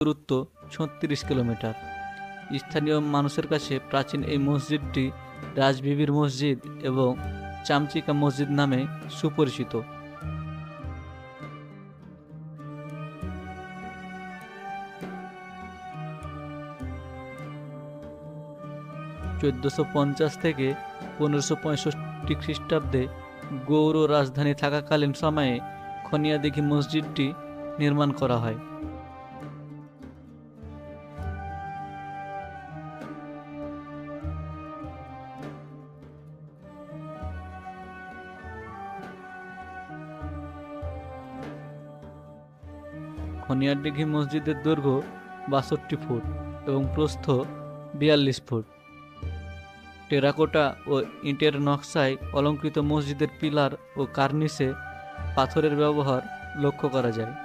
দূরত্ব ৩৬ কিলোমিটার। স্থানীয় মানুষের কাছে প্রাচীন এই মসজিদটি রাজবিবির মসজিদ এবং চামচিকা মসজিদ নামে সুপরিচিত। (১৪৫০ থেকে ১৫৬৫ খ্রিস্টাব্দে গৌড় রাজধানী থাকাকালীন সময়ে খনিয়াদিঘি মসজিদটি নির্মাণ করা হয়। খনিয়াদিঘি মসজিদের দৈর্ঘ্য ৬২ ফুট এবং প্রস্থ ৪২ ফুট। টেরাকোটা ও ইটের নকশায় অলঙ্কৃত মসজিদের পিলার ও কার্নিসে পাথরের ব্যবহার লক্ষ্য করা যায়।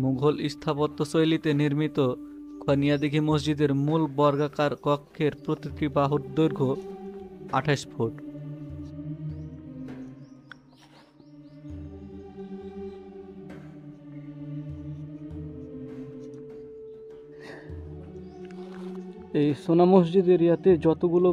মুঘল স্থাপত্যশৈলীতে নির্মিত খনিয়াদিঘি মসজিদের মূল বর্গাকার কক্ষের প্রতিটি বাহুর দৈর্ঘ্য ২৮ ফুট। এই সোনা মসজিদ এরিয়াতে যতগুলো